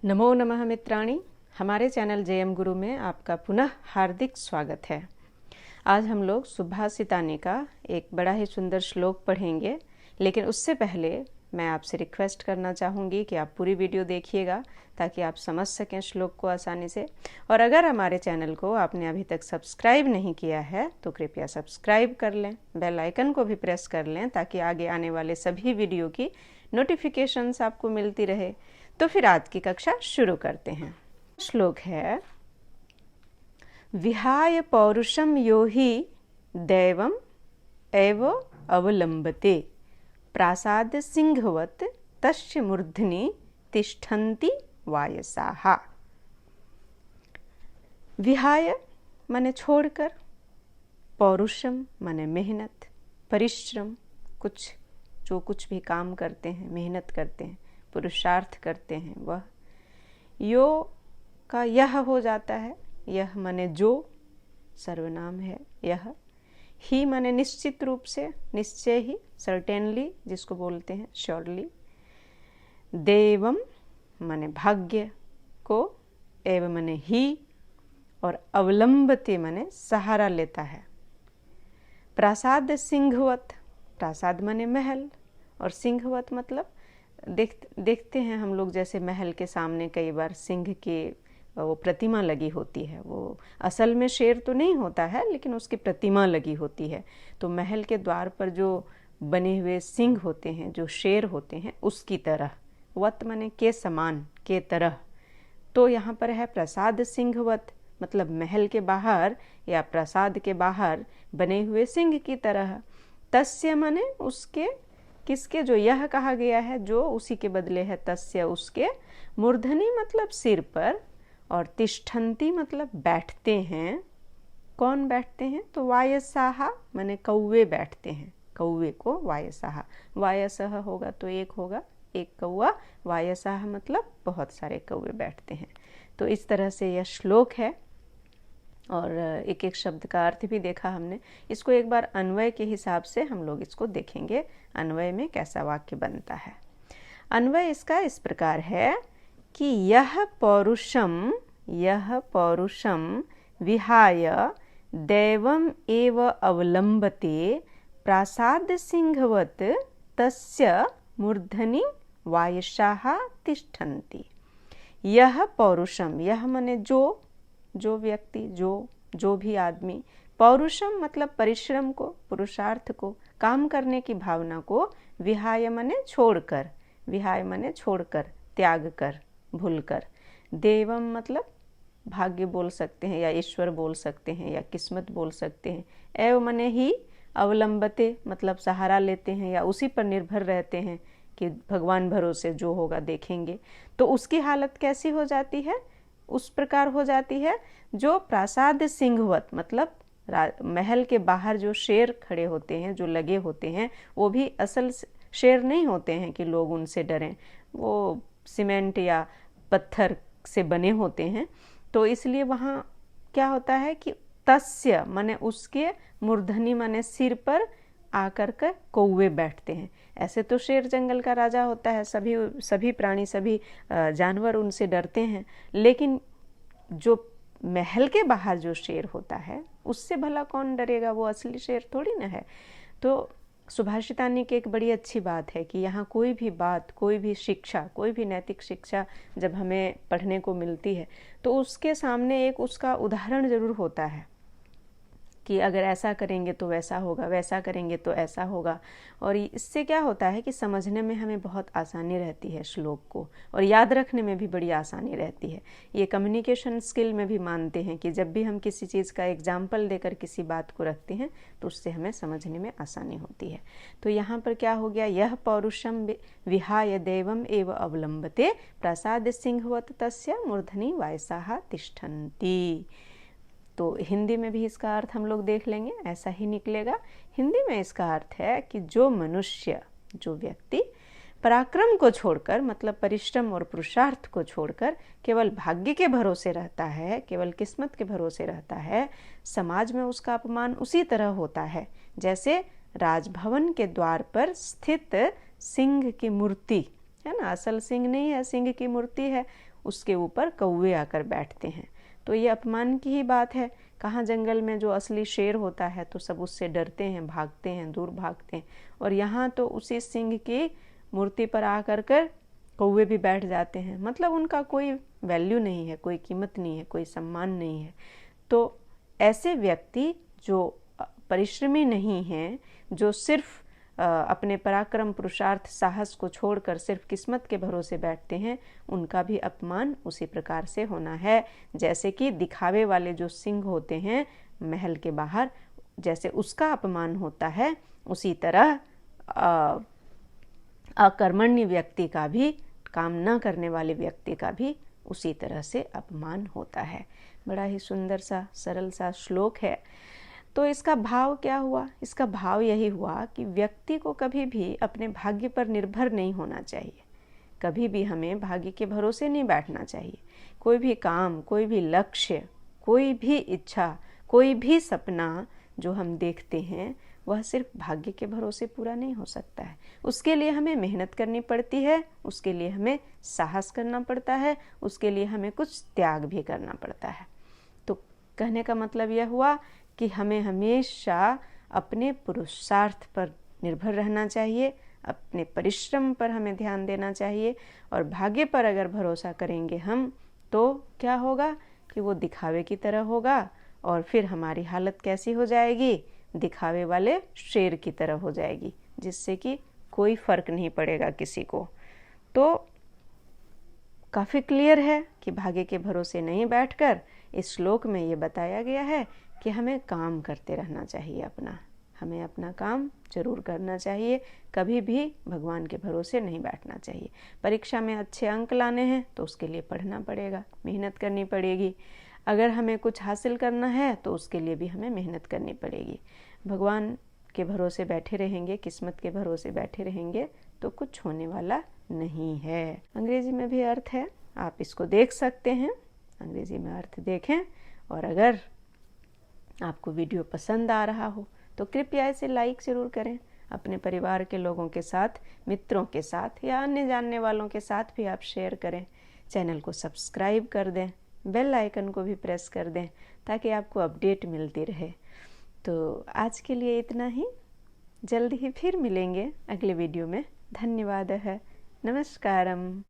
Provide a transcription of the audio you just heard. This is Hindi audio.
नमो नमः मित्राणि, हमारे चैनल जेएम गुरु में आपका पुनः हार्दिक स्वागत है। आज हम लोग सुभाषितानी का एक बड़ा ही सुंदर श्लोक पढ़ेंगे, लेकिन उससे पहले मैं आपसे रिक्वेस्ट करना चाहूँगी कि आप पूरी वीडियो देखिएगा ताकि आप समझ सकें श्लोक को आसानी से। और अगर हमारे चैनल को आपने अभी तक सब्सक्राइब नहीं किया है तो कृपया सब्सक्राइब कर लें, बेल आइकन को भी प्रेस कर लें ताकि आगे आने वाले सभी वीडियो की नोटिफिकेशंस आपको मिलती रहे। तो फिर आज की कक्षा शुरू करते हैं। श्लोक है, विहाय पौरुषम यो हि दैवम एव अवलंबते प्रासाद सिंहवत तस्य मूर्धनि तिष्ठन्ति वायसाः। विहाय माने छोड़कर, पौरुषम माने मेहनत, परिश्रम, कुछ भी काम करते हैं, मेहनत करते हैं, पुरुषार्थ करते हैं, वह यो का यह हो जाता है। यह माने जो, सर्वनाम है यह। ही माने निश्चित रूप से, निश्चय ही, सर्टेनली जिसको बोलते हैं, श्योरली। देवम माने भाग्य को, एव माने ही, और अवलंबते माने सहारा लेता है। प्रासाद सिंहवत, प्रासाद माने महल, और सिंहवत मतलब देखते हैं हम लोग, जैसे महल के सामने कई बार सिंह की वो प्रतिमा लगी होती है। वो असल में शेर तो नहीं होता है, लेकिन उसकी प्रतिमा लगी होती है। तो महल के द्वार पर जो बने हुए सिंह होते हैं, जो शेर होते हैं, उसकी तरह। वत माने के समान, के तरह। तो यहाँ पर है प्रसाद सिंहवत, मतलब महल के बाहर या प्रसाद के बाहर बने हुए सिंह की तरह। तस्य माने उसके, किसके, जो यह कहा गया है, जो उसी के बदले है, तस्य उसके, मूर्धनि मतलब सिर पर, और तिष्ठन्ति मतलब बैठते हैं। कौन बैठते हैं? तो वायसाः माने कौवे बैठते हैं। कौवे को वायसाः, वायसः होगा तो एक होगा, एक कौवा। वायसाः मतलब बहुत सारे कौवे बैठते हैं। तो इस तरह से यह श्लोक है, और एक एक शब्द का अर्थ भी देखा हमने। इसको एक बार अन्वय के हिसाब से हम लोग इसको देखेंगे, अन्वय में कैसा वाक्य बनता है। अन्वय इसका इस प्रकार है कि यह पौरुषम विहाय दैवम एव अवलंबते प्रासाद सिंहवत तस्य मूर्धनि वायसाः तिष्ठन्ति। यह पौरुषम, यह माने जो व्यक्ति, जो भी आदमी, पौरुषम मतलब परिश्रम को, पुरुषार्थ को, काम करने की भावना को, विहाय माने छोड़कर, विहाय माने छोड़कर, त्याग कर, भूलकर, देवम मतलब भाग्य बोल सकते हैं, या ईश्वर बोल सकते हैं, या किस्मत बोल सकते हैं। एव माने ही, अवलंबते मतलब सहारा लेते हैं या उसी पर निर्भर रहते हैं कि भगवान भरोसे जो होगा देखेंगे। तो उसकी हालत कैसी हो जाती है? उस प्रकार हो जाती है जो प्रासाद सिंहवत मतलब महल के बाहर जो शेर खड़े होते हैं, जो लगे होते हैं, वो भी असल शेर नहीं होते हैं कि लोग उनसे डरें। वो सीमेंट या पत्थर से बने होते हैं। तो इसलिए वहाँ क्या होता है कि तस्य माने उसके, मूर्धनि माने सिर पर आकर के कौवे बैठते हैं। ऐसे तो शेर जंगल का राजा होता है, सभी प्राणी, सभी जानवर उनसे डरते हैं, लेकिन जो महल के बाहर जो शेर होता है उससे भला कौन डरेगा? वो असली शेर थोड़ी ना है। तो सुभाषितानी की एक बड़ी अच्छी बात है कि यहाँ कोई भी बात, कोई भी शिक्षा, कोई भी नैतिक शिक्षा जब हमें पढ़ने को मिलती है तो उसके सामने एक उसका उदाहरण जरूर होता है कि अगर ऐसा करेंगे तो वैसा होगा, वैसा करेंगे तो ऐसा होगा। और इससे क्या होता है कि समझने में हमें बहुत आसानी रहती है श्लोक को, और याद रखने में भी बड़ी आसानी रहती है। ये कम्युनिकेशन स्किल में भी मानते हैं कि जब भी हम किसी चीज़ का एग्जाम्पल देकर किसी बात को रखते हैं तो उससे हमें समझने में आसानी होती है। तो यहाँ पर क्या हो गया? यह पौरुषम विहाय देवम एव अवलंबते प्रासाद सिंहवत तस्य मूर्धनि वायसाः तिष्ठन्ति। तो हिंदी में भी इसका अर्थ हम लोग देख लेंगे, ऐसा ही निकलेगा। हिंदी में इसका अर्थ है कि जो मनुष्य, जो व्यक्ति पराक्रम को छोड़कर, मतलब परिश्रम और पुरुषार्थ को छोड़कर केवल भाग्य के भरोसे रहता है, केवल किस्मत के भरोसे रहता है, समाज में उसका अपमान उसी तरह होता है जैसे राजभवन के द्वार पर स्थित सिंह की मूर्ति है ना, असल सिंह नहीं है, सिंह की मूर्ति है, उसके ऊपर कौवे आकर बैठते हैं। तो ये अपमान की ही बात है। कहाँ जंगल में जो असली शेर होता है तो सब उससे डरते हैं, भागते हैं, दूर भागते हैं, और यहाँ तो उसी सिंह की मूर्ति पर आकर कर कौवे भी बैठ जाते हैं। मतलब उनका कोई वैल्यू नहीं है, कोई कीमत नहीं है, कोई सम्मान नहीं है। तो ऐसे व्यक्ति जो परिश्रमी नहीं हैं, जो सिर्फ अपने पराक्रम, पुरुषार्थ, साहस को छोड़कर सिर्फ किस्मत के भरोसे बैठते हैं, उनका भी अपमान उसी प्रकार से होना है। जैसे कि दिखावे वाले जो सिंह होते हैं महल के बाहर, जैसे उसका अपमान होता है, उसी तरह अकर्मण्य व्यक्ति का भी, काम न करने वाले व्यक्ति का भी उसी तरह से अपमान होता है। बड़ा ही सुंदर सा सरल सा श्लोक है। तो इसका भाव क्या हुआ? इसका भाव यही हुआ कि व्यक्ति को कभी भी अपने भाग्य पर निर्भर नहीं होना चाहिए। कभी भी हमें भाग्य के भरोसे नहीं बैठना चाहिए। कोई भी काम, कोई भी लक्ष्य, कोई भी इच्छा, कोई भी सपना जो हम देखते हैं वह सिर्फ भाग्य के भरोसे पूरा नहीं हो सकता है। उसके लिए हमें मेहनत करनी पड़ती है, उसके लिए हमें साहस करना पड़ता है, उसके लिए हमें कुछ त्याग भी करना पड़ता है। तो कहने का मतलब यह हुआ कि हमें हमेशा अपने पुरुषार्थ पर निर्भर रहना चाहिए, अपने परिश्रम पर हमें ध्यान देना चाहिए। और भाग्य पर अगर भरोसा करेंगे हम तो क्या होगा कि वो दिखावे की तरह होगा, और फिर हमारी हालत कैसी हो जाएगी? दिखावे वाले शेर की तरह हो जाएगी, जिससे कि कोई फर्क नहीं पड़ेगा किसी को। तो काफ़ी क्लियर है कि भाग्य के भरोसे नहीं बैठकर इस श्लोक में ये बताया गया है कि हमें काम करते रहना चाहिए अपना। हमें अपना काम जरूर करना चाहिए, कभी भी भगवान के भरोसे नहीं बैठना चाहिए। परीक्षा में अच्छे अंक लाने हैं तो उसके लिए पढ़ना पड़ेगा, मेहनत करनी पड़ेगी। अगर हमें कुछ हासिल करना है तो उसके लिए भी हमें मेहनत करनी पड़ेगी। भगवान के भरोसे बैठे रहेंगे, किस्मत के भरोसे बैठे रहेंगे तो कुछ होने वाला नहीं है। अंग्रेजी में भी अर्थ है, आप इसको देख सकते हैं, अंग्रेजी में अर्थ देखें। और अगर आपको वीडियो पसंद आ रहा हो तो कृपया इसे लाइक ज़रूर करें। अपने परिवार के लोगों के साथ, मित्रों के साथ या अन्य जानने वालों के साथ भी आप शेयर करें। चैनल को सब्सक्राइब कर दें, बेल आइकन को भी प्रेस कर दें ताकि आपको अपडेट मिलती रहे। तो आज के लिए इतना ही, जल्द ही फिर मिलेंगे अगले वीडियो में। धन्यवाद है, नमस्कारम।